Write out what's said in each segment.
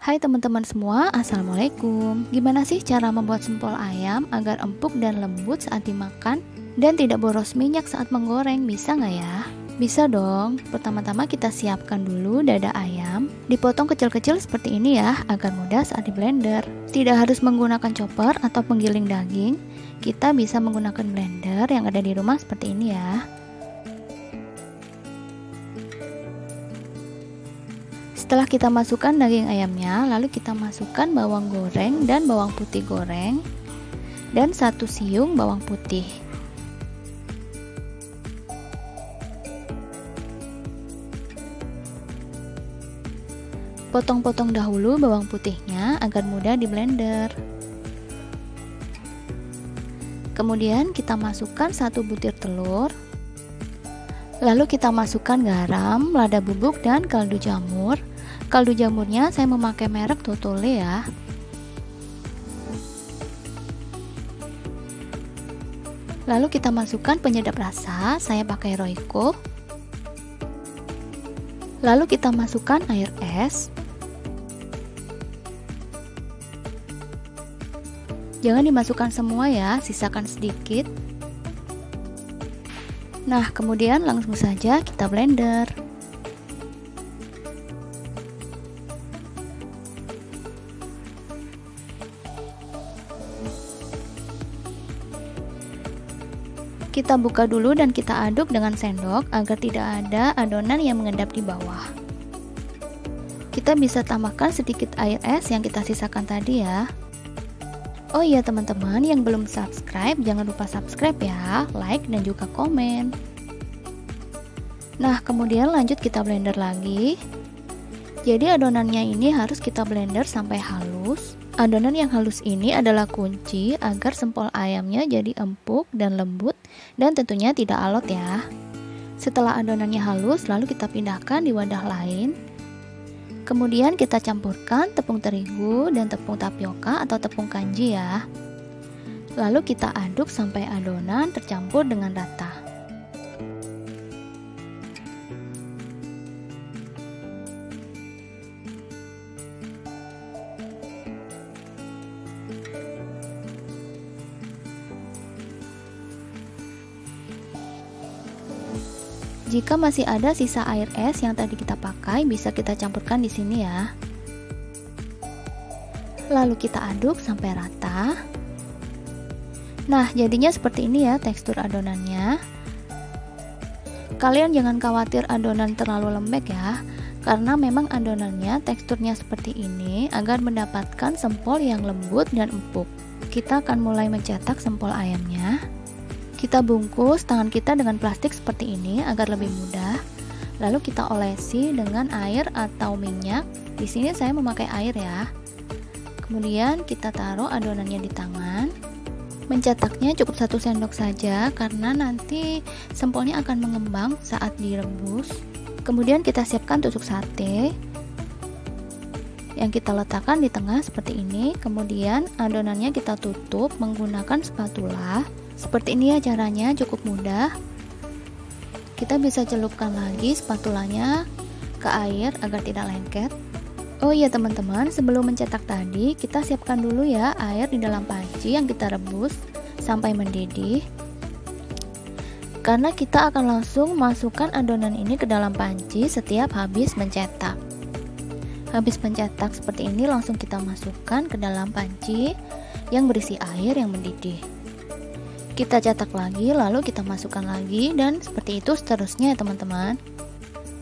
Hai teman-teman semua, Assalamualaikum. Gimana sih cara membuat sempol ayam agar empuk dan lembut saat dimakan dan tidak boros minyak saat menggoreng? Bisa nggak ya? Bisa dong. Pertama-tama kita siapkan dulu dada ayam, dipotong kecil-kecil seperti ini ya, agar mudah saat di blender. Tidak harus menggunakan chopper atau penggiling daging, kita bisa menggunakan blender yang ada di rumah seperti ini ya. Setelah kita masukkan daging ayamnya, lalu kita masukkan bawang goreng dan bawang putih goreng dan 1 siung bawang putih. Potong-potong dahulu bawang putihnya agar mudah di blender. Kemudian kita masukkan 1 butir telur. Lalu kita masukkan garam, lada bubuk dan kaldu jamur. Kaldu jamurnya saya memakai merek Totole ya. Lalu kita masukkan penyedap rasa, saya pakai Royco. Lalu kita masukkan air es. Jangan dimasukkan semua ya, sisakan sedikit. Nah, kemudian langsung saja kita blender. Kita buka dulu dan kita aduk dengan sendok agar tidak ada adonan yang mengendap di bawah. Kita bisa tambahkan sedikit air es yang kita sisakan tadi ya. Oh iya teman-teman, yang belum subscribe jangan lupa subscribe ya, like dan juga komen. Nah, kemudian lanjut kita blender lagi. Jadi adonannya ini harus kita blender sampai halus. Adonan yang halus ini adalah kunci agar sempol ayamnya jadi empuk dan lembut dan tentunya tidak alot ya. Setelah adonannya halus, lalu kita pindahkan di wadah lain. Kemudian kita campurkan tepung terigu dan tepung tapioka atau tepung kanji ya. Lalu kita aduk sampai adonan tercampur dengan rata. Jika masih ada sisa air es yang tadi kita pakai, bisa kita campurkan di sini ya. Lalu kita aduk sampai rata. Nah, jadinya seperti ini ya tekstur adonannya. Kalian jangan khawatir adonan terlalu lembek ya, karena memang adonannya teksturnya seperti ini agar mendapatkan sempol yang lembut dan empuk. Kita akan mulai mencetak sempol ayamnya. Kita bungkus tangan kita dengan plastik seperti ini agar lebih mudah. Lalu kita olesi dengan air atau minyak. Di sini saya memakai air ya. Kemudian kita taruh adonannya di tangan. Mencetaknya cukup 1 sendok saja karena nanti sempolnya akan mengembang saat direbus. Kemudian kita siapkan tusuk sate yang kita letakkan di tengah seperti ini. Kemudian adonannya kita tutup menggunakan spatula. Seperti ini ya caranya, cukup mudah. Kita bisa celupkan lagi spatulanya ke air agar tidak lengket. Oh iya teman-teman, sebelum mencetak tadi kita siapkan dulu ya air di dalam panci yang kita rebus sampai mendidih. Karena kita akan langsung masukkan adonan ini ke dalam panci setiap habis mencetak. Habis mencetak seperti ini langsung kita masukkan ke dalam panci yang berisi air yang mendidih. Kita cetak lagi, lalu kita masukkan lagi, dan seperti itu seterusnya ya teman-teman.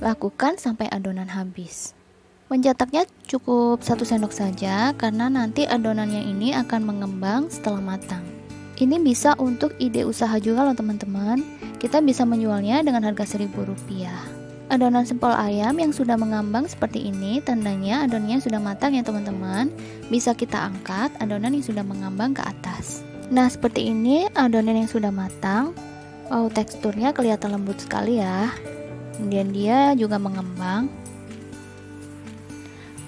Lakukan sampai adonan habis. Mencetaknya cukup 1 sendok saja karena nanti adonannya ini akan mengembang setelah matang. Ini bisa untuk ide usaha juga loh teman-teman. Kita bisa menjualnya dengan harga Rp1.000. Adonan sempol ayam yang sudah mengambang seperti ini tandanya adonannya sudah matang ya teman-teman. Bisa kita angkat adonan yang sudah mengambang ke atas. Nah, seperti ini adonan yang sudah matang. Wow, teksturnya kelihatan lembut sekali ya. Kemudian dia juga mengembang.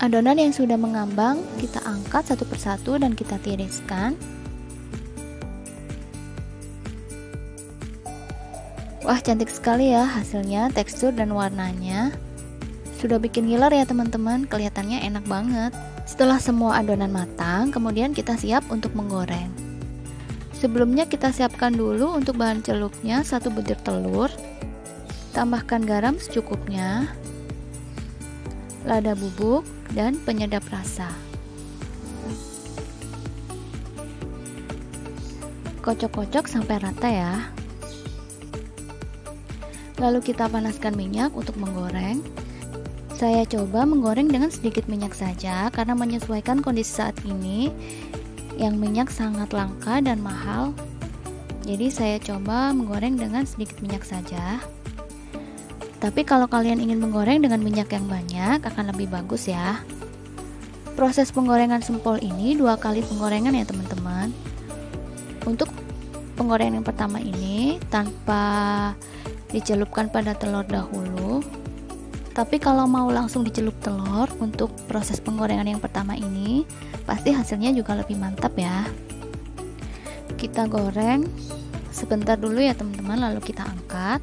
Adonan yang sudah mengambang kita angkat satu persatu dan kita tiriskan. Wah, cantik sekali ya hasilnya, tekstur dan warnanya. Sudah bikin ngiler ya teman-teman, kelihatannya enak banget. Setelah semua adonan matang, kemudian kita siap untuk menggoreng. Sebelumnya kita siapkan dulu untuk bahan celupnya 1 butir telur. Tambahkan garam secukupnya, lada bubuk, dan penyedap rasa. Kocok-kocok sampai rata ya. Lalu kita panaskan minyak untuk menggoreng. Saya coba menggoreng dengan sedikit minyak saja karena menyesuaikan kondisi saat ini yang minyak sangat langka dan mahal. Jadi saya coba menggoreng dengan sedikit minyak saja. Tapi kalau kalian ingin menggoreng dengan minyak yang banyak akan lebih bagus ya. Proses penggorengan sempol ini 2 kali penggorengan ya teman-teman. Untuk penggorengan yang pertama ini tanpa dicelupkan pada telur dahulu. Tapi kalau mau langsung dicelup telur untuk proses penggorengan yang pertama ini, pasti hasilnya juga lebih mantap ya. Kita goreng sebentar dulu ya teman-teman, lalu kita angkat.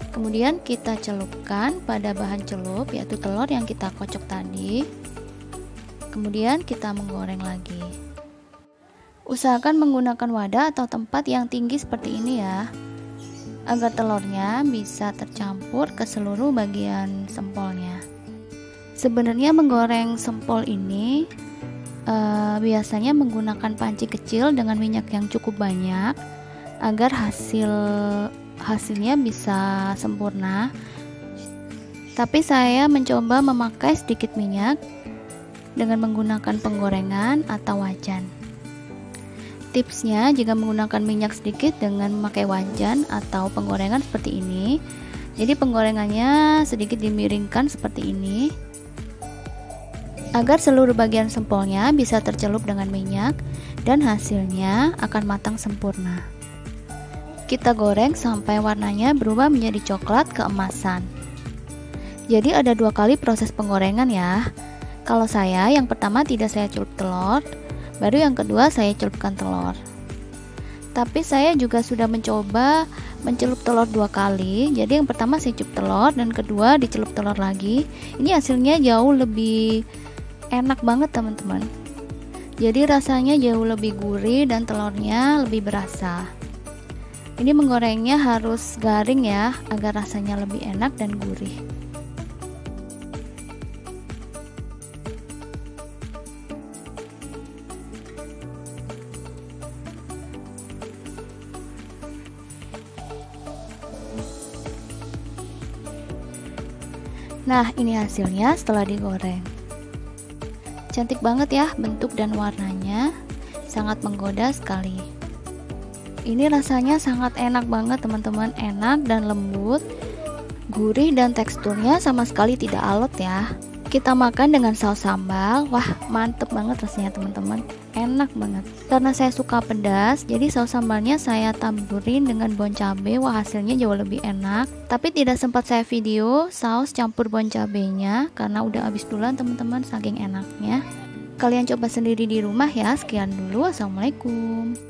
Kemudian kita celupkan pada bahan celup, yaitu telur yang kita kocok tadi. Kemudian kita menggoreng lagi. Usahakan menggunakan wadah atau tempat yang tinggi seperti ini ya, agar telurnya bisa tercampur ke seluruh bagian sempolnya. Sebenarnya menggoreng sempol ini biasanya menggunakan panci kecil dengan minyak yang cukup banyak agar hasilnya bisa sempurna. Tapi saya mencoba memakai sedikit minyak dengan menggunakan penggorengan atau wajan. Tipsnya, jika menggunakan minyak sedikit dengan memakai wajan atau penggorengan seperti ini, jadi penggorengannya sedikit dimiringkan seperti ini agar seluruh bagian sempolnya bisa tercelup dengan minyak dan hasilnya akan matang sempurna. Kita goreng sampai warnanya berubah menjadi coklat keemasan. Jadi ada 2 kali proses penggorengan ya. Kalau saya yang pertama tidak saya celup telur, baru yang kedua saya celupkan telur. Tapi saya juga sudah mencoba mencelup telur 2 kali. Jadi yang pertama saya celup telur dan kedua dicelup telur lagi. Ini hasilnya jauh lebih enak banget teman-teman. Jadi rasanya jauh lebih gurih dan telurnya lebih berasa. Ini menggorengnya harus garing ya, agar rasanya lebih enak dan gurih. Nah, ini hasilnya setelah digoreng. Cantik banget ya bentuk dan warnanya, sangat menggoda sekali. Ini rasanya sangat enak banget teman-teman, enak dan lembut, gurih dan teksturnya sama sekali tidak alot ya. Kita makan dengan saus sambal, wah mantep banget rasanya teman-teman, enak banget. Karena saya suka pedas, jadi saus sambalnya saya taburin dengan bon cabe, wah hasilnya jauh lebih enak. Tapi tidak sempat saya video saus campur bon cabenya karena udah habis duluan teman-teman, saking enaknya. Kalian coba sendiri di rumah ya. Sekian dulu, assalamualaikum.